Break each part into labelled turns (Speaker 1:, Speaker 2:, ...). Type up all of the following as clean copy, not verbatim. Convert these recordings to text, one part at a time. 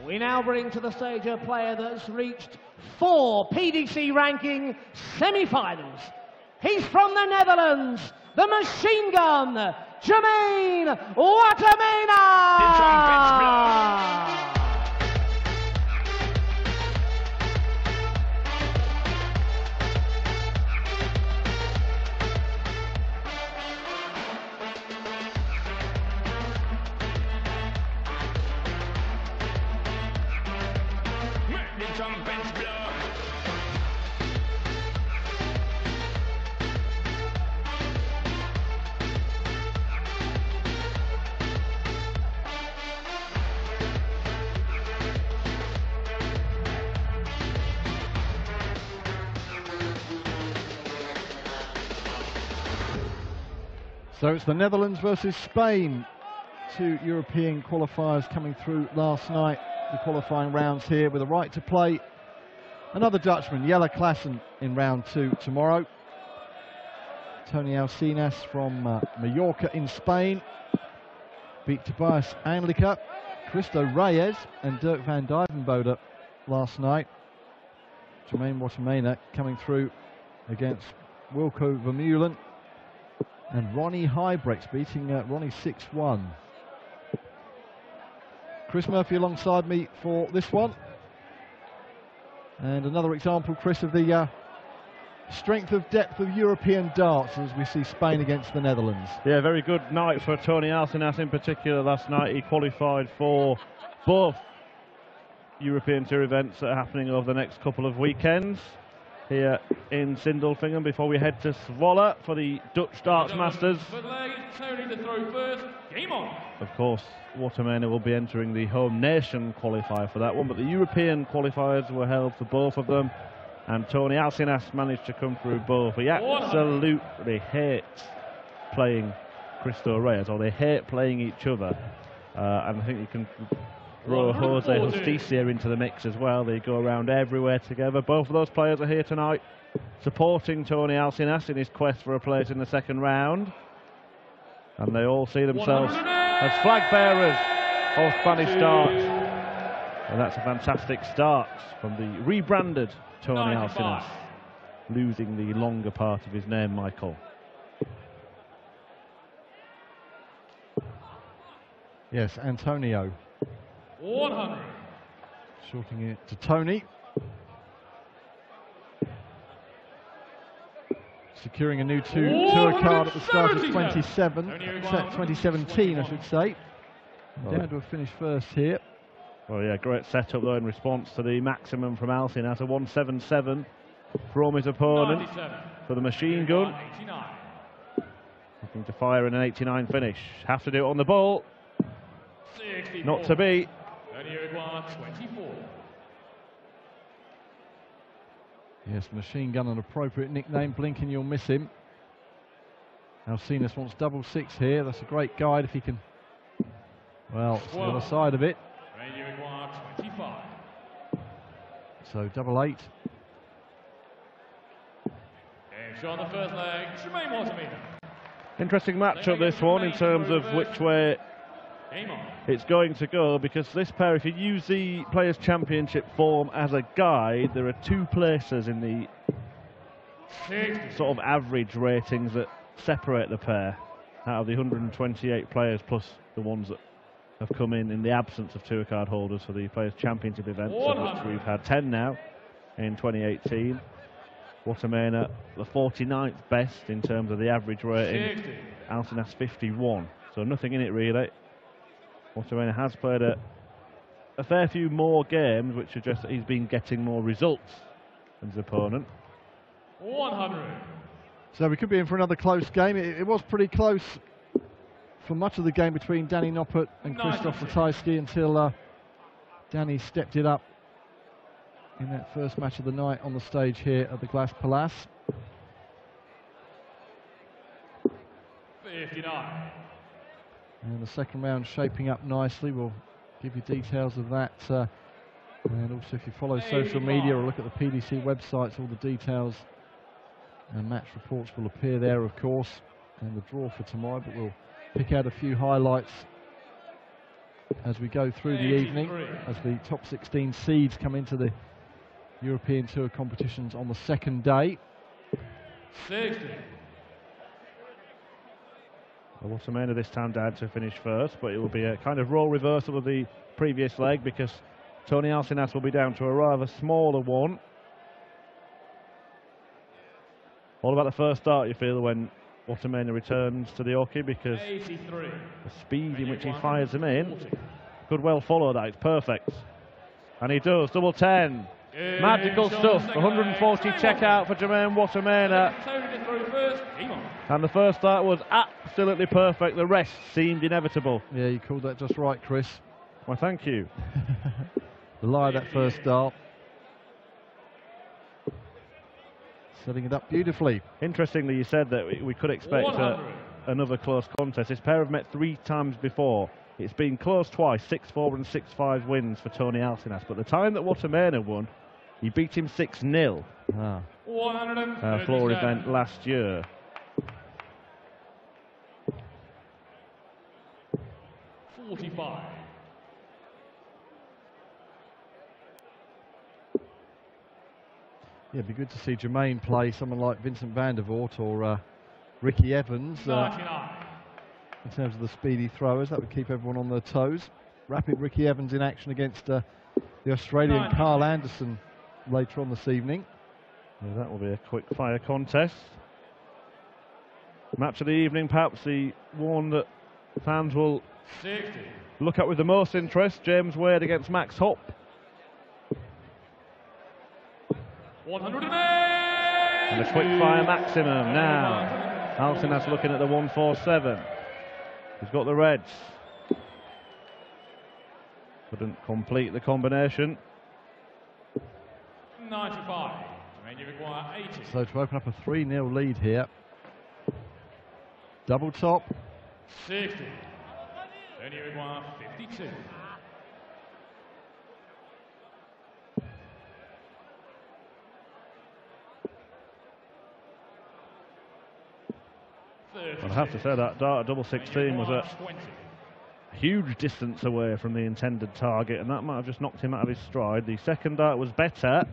Speaker 1: We now bring to the stage a player that's reached 4 PDC ranking semi-finals. He's from the Netherlands, the machine gun, Wattimena!
Speaker 2: So it's the Netherlands versus Spain. 2 European qualifiers coming through last night. The qualifying rounds here with a right to play another Dutchman, Jelle Claassen, in round 2 tomorrow. Tony Alcinas from Mallorca in Spain beat Tobias Anliker, Cristo Reyes and Dirk van Dijvenbode last night. Jermaine Wattimena coming through against Wilco Vermeulen and Ronnie Huybrechts beating Ronnie 6-1. Chris Murphy alongside me for this one. And another example, Chris, of the strength of depth of European darts as we see Spain against the Netherlands.
Speaker 3: Yeah, very good night for Tony Alcinas in particular last night. He qualified for both European Tour events that are happening over the next couple of weekends here in Sindelfingen before we head to Zwolle for the Dutch Darts Masters.
Speaker 1: Tony to throw first. Game on.
Speaker 3: Of course, Wattimena will be entering the home nation qualifier for that one, but the European qualifiers were held for both of them, and Tony Alcinas managed to come through both. He absolutely hates playing Cristo Reyes, or they hate playing each other, and I think you can throw Jose Justicia into the mix as well. They go around everywhere together. Both of those players are here tonight supporting Tony Alcinas in his quest for a place in the second round, and they all see themselves as flag bearers of Spanish darts, and that's a fantastic start from the rebranded Tony Alcinas, losing the longer part of his name, Michael.
Speaker 2: Yes, Antonio
Speaker 1: 100.
Speaker 2: shorting it to Tony. Securing a new tour card at the start of 2017, I should say. Down to a finish first here.
Speaker 3: Well, yeah, great setup though in response to the maximum from Alcinas, a 177 from his opponent
Speaker 1: 97.
Speaker 3: for the machine gun.
Speaker 1: 89.
Speaker 3: Looking to fire in an 89 finish. Have to do it on the ball.
Speaker 1: 64.
Speaker 3: Not to be.
Speaker 1: Uruguay 24.
Speaker 2: Yes, machine gun, an appropriate nickname. Blink and you'll miss him. Alcinas wants double 6 here. That's a great guide if he can. Well, it's the other side of it.
Speaker 1: Uruguay 25.
Speaker 2: So double 8.
Speaker 1: And shot on the first leg, Jermaine Wattimena.
Speaker 3: Interesting matchup this one in terms of which way it's going to go, because this pair, if you use the Players' Championship form as a guide, there are 2 places in the sort of average ratings that separate the pair out of the 128 players plus the ones that have come in the absence of tour card holders for the Players' Championship events, of which we've had 10 now in 2018. Wattimena, the 49th best in terms of the average rating. Alcinas 51, so nothing in it really. Wattimena has played a fair few more games, which suggests that he's been getting more results than his opponent.
Speaker 1: 100.
Speaker 2: So we could be in for another close game. It was pretty close for much of the game between Danny Noppert and Krzysztof Ratajski until Danny stepped it up in that first match of the night on the stage here at the Glass Palace.
Speaker 1: 59.
Speaker 2: And the second round shaping up nicely. We'll give you details of that. And also if you follow social media or look at the PDC websites, all the details and match reports will appear there, of course. And the draw for tomorrow, but we'll pick out a few highlights as we go through the evening, as the top 16 seeds come into the European Tour competitions on the second day.
Speaker 4: 60.
Speaker 3: Wattimena this time down to finish first, but it will be a kind of role reversal of the previous leg because Tony Alcinas will be down to a rather smaller one. All about the first start, you feel, when Wattimena returns to the hockey, because
Speaker 4: 83.
Speaker 3: the speed in which he fires them in could well follow that. It's perfect. And he does. Double 10. Magical stuff. 140 checkout for Jermaine Wattimena. And the first start was absolutely perfect. The rest seemed inevitable.
Speaker 2: Yeah, you called that just right, Chris.
Speaker 3: Well, thank you.
Speaker 2: The lie of that first start. Setting it up beautifully.
Speaker 3: Interestingly, you said that we could expect another close contest. This pair have met 3 times before. It's been close twice, 6-4 and 6-5 wins for Tony Alcinas. But the time that Wattimena won, he beat him 6-0. Floor event last year.
Speaker 4: $45.
Speaker 2: Yeah, it'd be good to see Jermaine play someone like Vincent van der Voort or Ricky Evans in terms of the speedy throwers. That would keep everyone on their toes. Rapid Ricky Evans in action against the Australian Carl Anderson later on this evening.
Speaker 3: Yeah, that will be a quick fire contest. Match of the evening, perhaps the one that fans will
Speaker 4: 60.
Speaker 3: look at with the most interest. James Wade against Max Hopp.
Speaker 4: 108.
Speaker 3: And a quick fire maximum now. Alcinas looking at the 147. He's got the reds. Couldn't complete the combination.
Speaker 4: 95. You require 80.
Speaker 2: So to open up a 3-0 lead here. Double top.
Speaker 4: 60. Then you require 52.
Speaker 3: I'd have to say that dart at double 16 was a huge distance away from the intended target, and that might have just knocked him out of his stride. The second dart was better,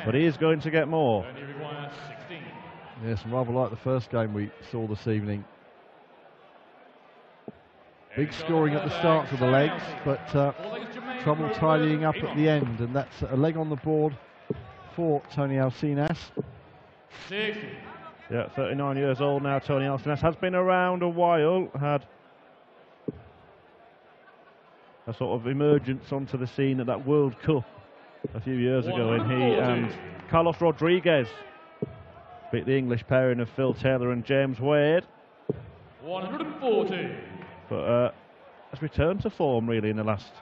Speaker 3: but he is going to get more.
Speaker 2: Yes, and rather like the first game we saw this evening. Big scoring at the start of the legs, but trouble tidying up at the end, and that's a leg on the board for Tony Alcinas.
Speaker 4: 60.
Speaker 3: Yeah, 39 years old now, Tony Alcinas. Has been around a while, had a sort of emergence onto the scene at that World Cup a few years ago, when he and Carlos Rodriguez beat the English pairing of Phil Taylor and James Wade.
Speaker 4: 140.
Speaker 3: But has returned to form really in the last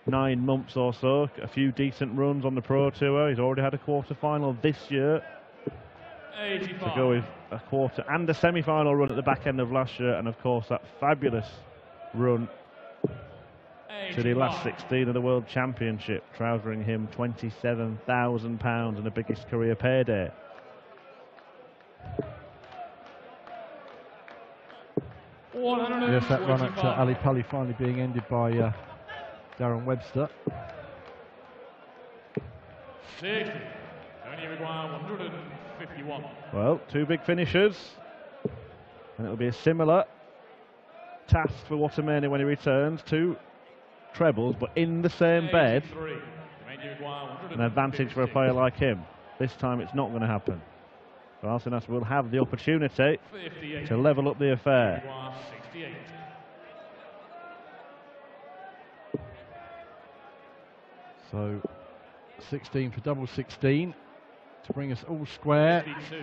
Speaker 3: 9 months or so. A few decent runs on the Pro Tour. He's already had a quarter-final this year.
Speaker 4: 85.
Speaker 3: To go with a quarter and a semi-final run at the back end of last year, and of course that fabulous run to the last 16 of the World Championship, trousering him £27,000 and the biggest career payday.
Speaker 2: Yes, that run at Ali Pali finally being ended by Darren Webster.
Speaker 4: 60. Only require 151.
Speaker 3: Well, 2 big finishers, and it'll be a similar task for Wattimena when he returns. 2 trebles, but in the same bed. An advantage for a player like him. This time it's not going to happen. But Alcinas will have the opportunity to level up the affair.
Speaker 4: 68.
Speaker 2: So 16 for double 16 to bring us all square.
Speaker 4: 52.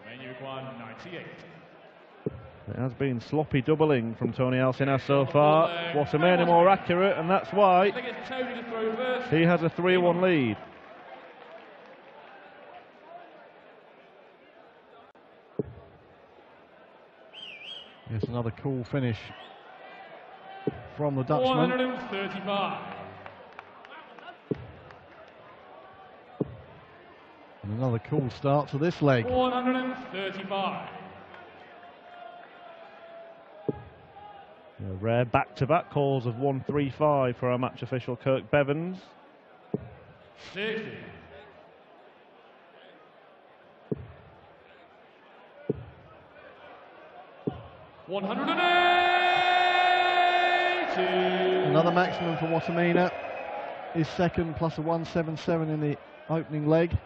Speaker 4: When you require 98.
Speaker 3: It has been sloppy doubling from Tony Alcinas so far. Wattimena more accurate, and that's why he has a 3-1 lead.
Speaker 2: Yes, another cool finish from the Dutchman.
Speaker 4: 135.
Speaker 2: And another cool start to this leg.
Speaker 4: 135.
Speaker 3: A rare back-to-back calls of 1-3-5 for our match official Kirk Bevans.
Speaker 4: 60.
Speaker 2: Another maximum for Wattimena. His second plus a 177 in the opening leg.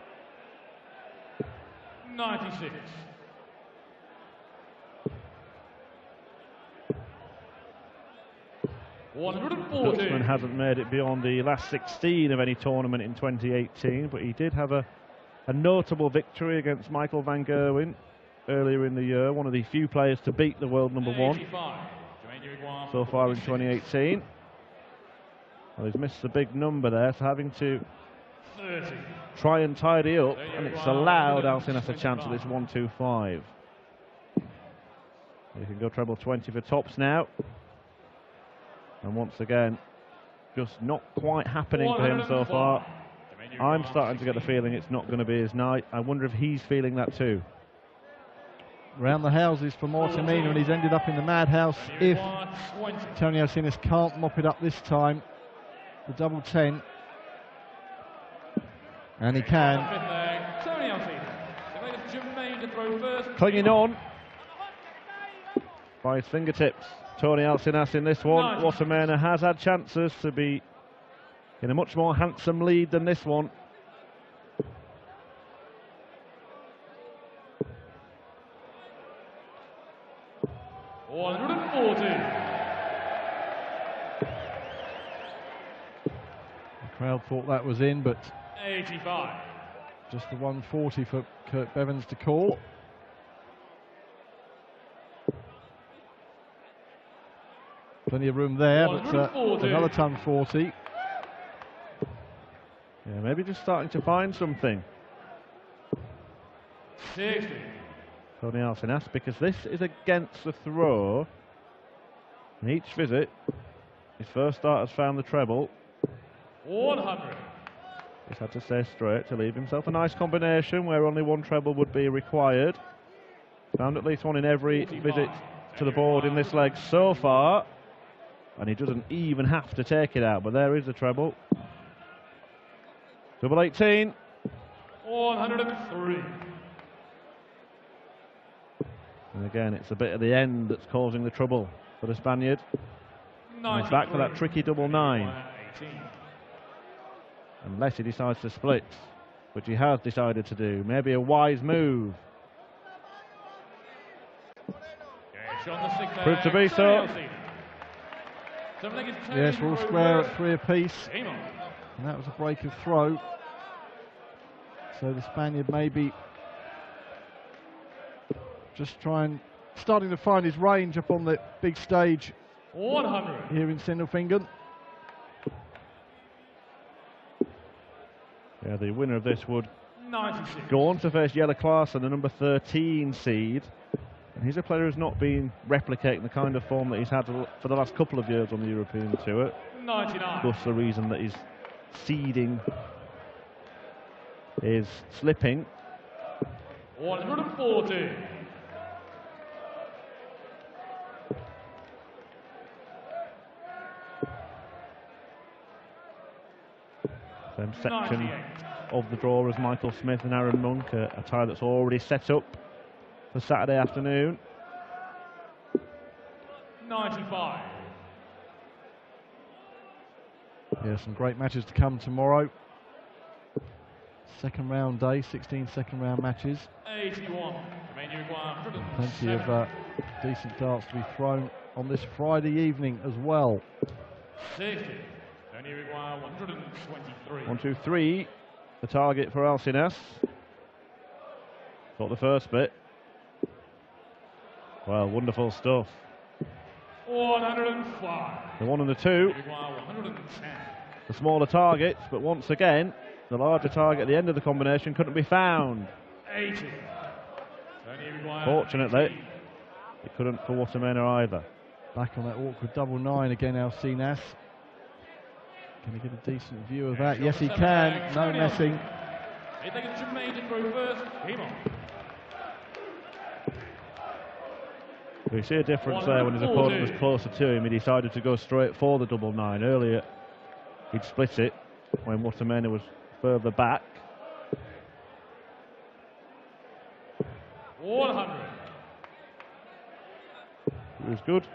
Speaker 4: 96.
Speaker 3: Dutchman hasn't made it beyond the last 16 of any tournament in 2018, but he did have a notable victory against Michael van Gerwen earlier in the year, one of the few players to beat the world number 1 so far in 2018. Well, he's missed the big number there, so having to
Speaker 4: 30.
Speaker 3: try and tidy up, and it's allowed Alcinas a chance at this 1-2-5. He can go treble 20 for tops now. And once again, just not quite happening for him so far. I'm starting to get the feeling it's not going to be his night. I wonder if he's feeling that too.
Speaker 2: Round the houses for Wattimena, and he's ended up in the madhouse if Tony Alcinas can't mop it up this time. The double 10. And he can.
Speaker 3: Clinging on by his fingertips. Tony Alcinas in this one. Wattimena has had chances to be in a much more handsome lead than this one.
Speaker 2: The crowd thought that was in, but
Speaker 4: 85.
Speaker 2: just the 140 for Kirk Bevans to call. Plenty of room there, but another ton 40.
Speaker 3: Yeah, maybe just starting to find something.
Speaker 4: 60.
Speaker 3: Tony Alcinas, because this is against the throw. In each visit, his first start has found the treble.
Speaker 4: 100.
Speaker 3: He's had to stay straight to leave himself a nice combination where only one treble would be required. Found at least one in every visit to the board in this leg so far. And he doesn't even have to take it out, but there is the treble. Double 18.
Speaker 4: 103.
Speaker 3: And again, it's a bit at the end that's causing the trouble for the Spaniard. And he's back for that tricky double 9. Unless he decides to split, which he has decided to do. Maybe a wise move. Proved to be so.
Speaker 2: Yes, we're all square at 3 apiece. And that was a break of throw. So the Spaniard maybe just starting to find his range up on the big stage
Speaker 4: 100.
Speaker 2: here in Sindelfingen.
Speaker 3: Yeah, the winner of this would
Speaker 4: 96.
Speaker 3: go on to face Jelle Klaassen, the number 13 seed. And he's a player who's not been replicating the kind of form that he's had for the last couple of years on the European Tour.
Speaker 4: 99.
Speaker 3: Thus the reason that his seeding is slipping.
Speaker 4: 140.
Speaker 3: Same section
Speaker 4: 98.
Speaker 3: of the draw as Michael Smith and Aaron Monk, a tie that's already set up for Saturday afternoon.
Speaker 4: 95.
Speaker 2: Yeah, some great matches to come tomorrow. Second round day, 16 second round matches.
Speaker 4: 81.
Speaker 2: Plenty of decent darts to be thrown on this Friday evening as well.
Speaker 4: 60. Only require 123.
Speaker 3: 1, 2, 3. The target for Alcinas. Got the first bit. Well, wonderful stuff.
Speaker 4: 105.
Speaker 3: The 1 and the 2.
Speaker 4: Require 110.
Speaker 3: The smaller targets, but once again, the larger target at the end of the combination couldn't be found.
Speaker 4: 80.
Speaker 3: Fortunately, it couldn't for Wattimena either.
Speaker 2: Back on that awkward double 9 again, Alcinas. Can he get a decent view of that? Yes, he can. No messing.
Speaker 4: They think it's Jermaine to throw first. Came on.
Speaker 3: You see a difference there when his opponent was closer to him. He decided to go straight for the double 9. Earlier, he'd split it when Wattimena was further back.
Speaker 4: 100.
Speaker 3: It was good.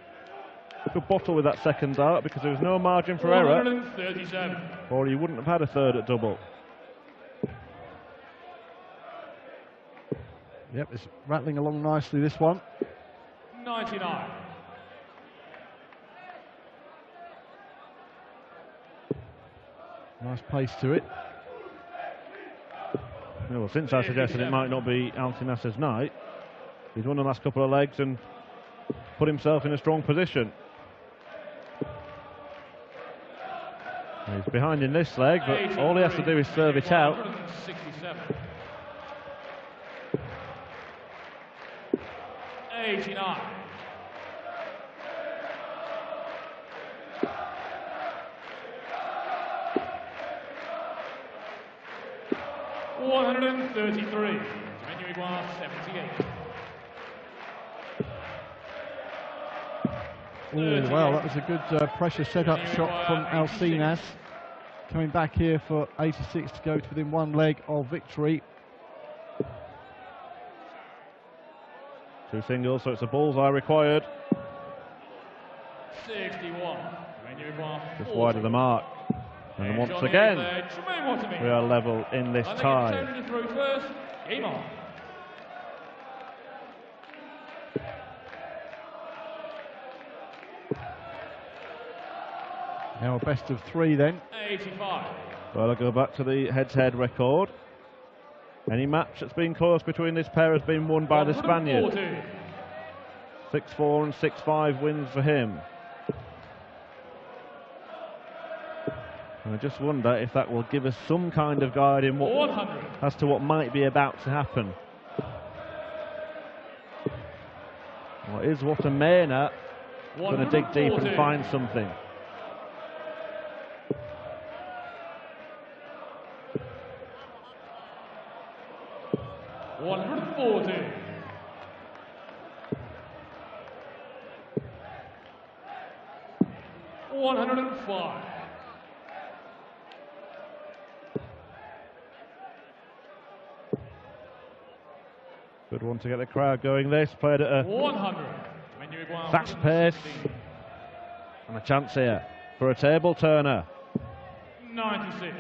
Speaker 3: Good bottle with that second dart because there was no margin for error.
Speaker 4: 137.
Speaker 3: Or he wouldn't have had a third at double.
Speaker 2: Yep, it's rattling along nicely, this one.
Speaker 4: 99.
Speaker 2: Nice pace to it.
Speaker 3: Yeah, well, since I suggested it might not be Alcinas' night, he's won the last couple of legs and put himself in a strong position. He's behind in this leg, but all he has to do is serve it out.
Speaker 4: 167. 89. 133. 78.
Speaker 2: Oh, well, that was a good pressure setup shot from Alcinas. Coming back here for 86 to go to within one leg of victory.
Speaker 3: Two singles, so it's a bullseye required.
Speaker 4: 61.
Speaker 3: Just wide of the mark. And once again, we are level in this tie.
Speaker 4: Game on.
Speaker 2: Now a best of three then.
Speaker 4: 85.
Speaker 3: Well, I'll go back to the head-to-head record. Any match that's been close between this pair has been won by the Spaniard. 6-4 and 6-5 wins for him. And I just wonder if that will give us some kind of guide in what, as to what might be about to happen. Well, is Wattimena going to dig deep and find something? Good one to get the crowd going. This played at a
Speaker 4: 100.
Speaker 3: fast pace. And a chance here for a table turner.
Speaker 4: 96.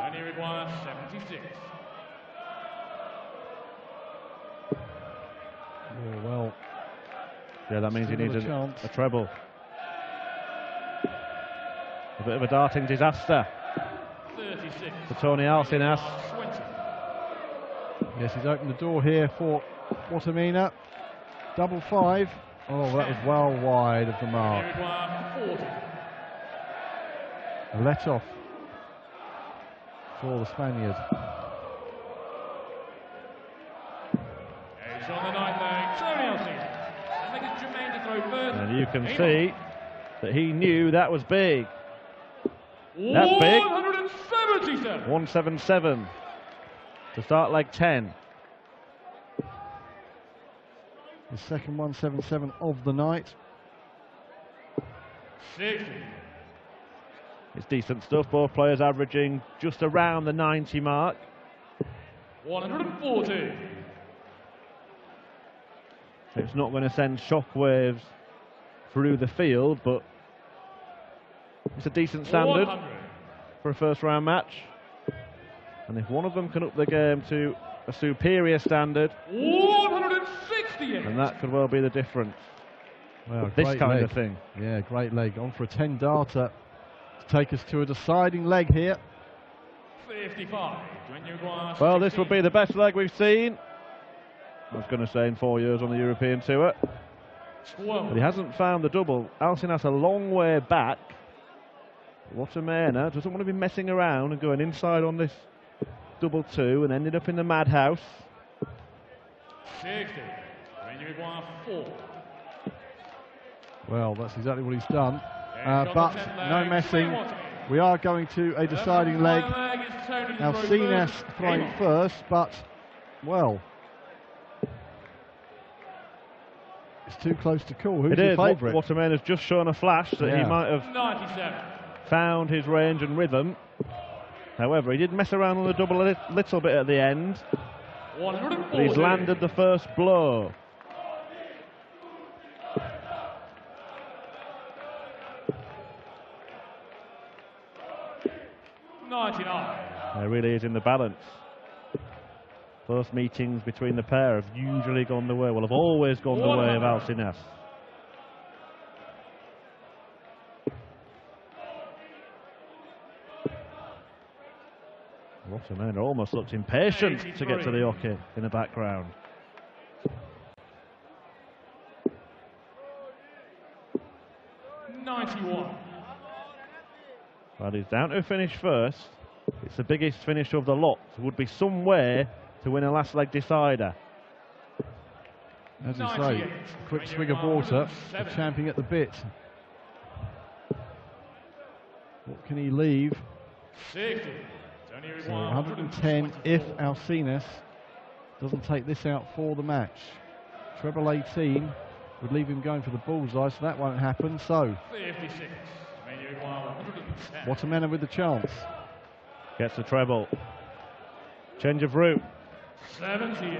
Speaker 4: And he requires 76.
Speaker 2: Oh, well.
Speaker 3: Yeah, that means he needs
Speaker 2: chance.
Speaker 3: a treble. A bit of a darting disaster
Speaker 4: 36.
Speaker 3: for Tony Alcinas.
Speaker 4: 20.
Speaker 2: Yes, he's opened the door here for Wattimena. Double 5. Oh, that was well wide of the mark.
Speaker 4: He requires 40.
Speaker 2: A let off for the Spaniard.
Speaker 4: It's on the ninth leg. Tony Alcinas. I think it's Jermaine to throw first.
Speaker 3: And you can see that he knew that was big. That's big.
Speaker 4: 177.
Speaker 3: 177 to start leg 10.
Speaker 2: The second 177 of the night.
Speaker 4: 60.
Speaker 3: It's decent stuff. Both players averaging just around the 90 mark.
Speaker 4: 140.
Speaker 3: It's not going to send shockwaves through the field, but it's a decent standard
Speaker 4: 100.
Speaker 3: for a first round match. And if one of them can up the game to a superior standard,
Speaker 4: 168.
Speaker 3: then that could well be the difference.
Speaker 2: Well,
Speaker 3: This
Speaker 2: great
Speaker 3: kind
Speaker 2: leg.
Speaker 3: of thing.
Speaker 2: Yeah, great leg. On for a 10-darter to take us to a deciding leg here.
Speaker 4: 55.
Speaker 3: Well, this would be the best leg we've seen. I was going to say in 4 years on the European Tour.
Speaker 4: 12.
Speaker 3: But he hasn't found the double. Alcinas a long way back. Wattimena doesn't want to be messing around and going inside on this double 2 and ended up in the madhouse.
Speaker 4: 60. When you require 4.
Speaker 2: Well, that's exactly what he's done. But no messing. We are going to a deciding leg. Alcinas throwing first, but, well, It's too close to call. Who's
Speaker 3: It
Speaker 2: your
Speaker 3: is.
Speaker 2: favourite?
Speaker 3: Wattimena has just shown a flash that he might have
Speaker 4: 97.
Speaker 3: found his range and rhythm. However, he did mess around on the double a little bit at the end.
Speaker 4: 140.
Speaker 3: But he's landed the first blow. It really is in the balance. First meetings between the pair have usually gone the way, well, have always gone the way of Alcinas. Wattimena almost looked impatient to get to the hockey in the background. Well, he's down to finish first. It's the biggest finish of the lot. It would be some way to win a last leg decider.
Speaker 2: As you say, quick swig of water, the champion at the bit. What can he leave?
Speaker 4: 60.
Speaker 2: So 110 if Alcinas doesn't take this out for the match. Treble 18 would leave him going for the bullseye, so that won't happen. So
Speaker 4: 56.
Speaker 2: Wattimena with the chance.
Speaker 3: Gets the treble. Change of route.
Speaker 4: 78.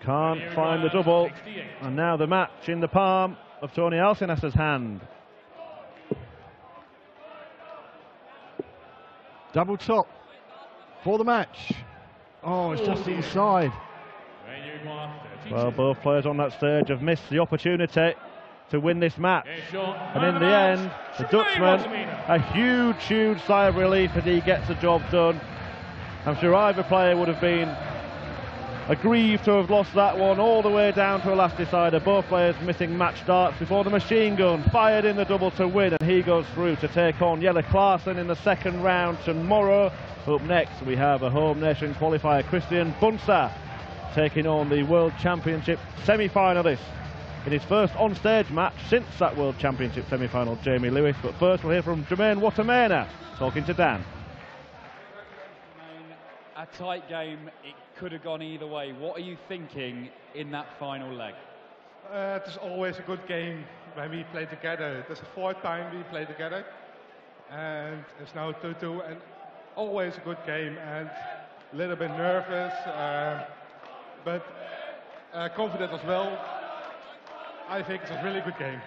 Speaker 3: Can't find the double.
Speaker 4: 68.
Speaker 3: And now the match in the palm of Tony Alcinas' hand.
Speaker 2: Double top for the match. Oh, it's just inside.
Speaker 3: Well, both players on that stage have missed the opportunity to win this match. And in the end, the Dutchman, a huge, huge sigh of relief as he gets the job done. I'm sure either player would have been aggrieved to have lost that one all the way down to a last decider. Both players missing match starts before the machine gun fired in the double to win, and he goes through to take on Jelle Klaassen in the second round tomorrow. Up next, we have a home nation qualifier, Christian Bunsa, taking on the World Championship semi-finalist in his first on-stage match since that World Championship semi-final, Jamie Lewis. But first we'll hear from Jermaine Wattimena talking to Dan.
Speaker 5: A tight game, it could have gone either way. What are you thinking in that final leg?
Speaker 6: It is always a good game when we play together. It's the fourth time we play together, and it's now 2-2, and always a good game, and a little bit nervous, but confident as well. I think it's a really good game.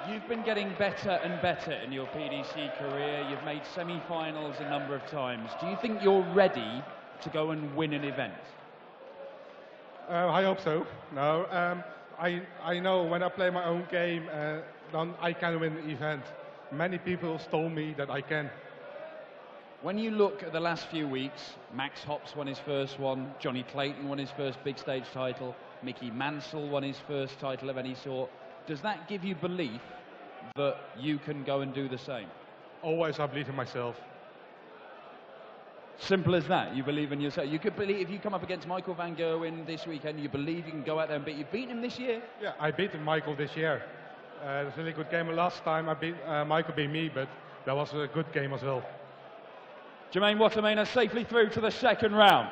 Speaker 5: You've been getting better and better in your PDC career. You've made semi-finals a number of times. Do you think you're ready to go and win an event?
Speaker 6: I hope so. No, I know when I play my own game, then I can win the event. Many people told me that I can.
Speaker 5: When you look at the last few weeks, Max Hops won his first one, Johnny Clayton won his first big stage title, Mickey Mansell won his first title of any sort. Does that give you belief that you can go and do the same?
Speaker 6: Always I believe in myself.
Speaker 5: Simple as that. You believe in yourself. You could believe if you come up against Michael van Gerwen this weekend, you believe you can go out there and beat. You've beaten him this year.
Speaker 6: Yeah, I beat Michael this year. It was a really good game. Last time Michael beat me, but that was a good game as well.
Speaker 5: Jermaine Wattimena safely through to the second round.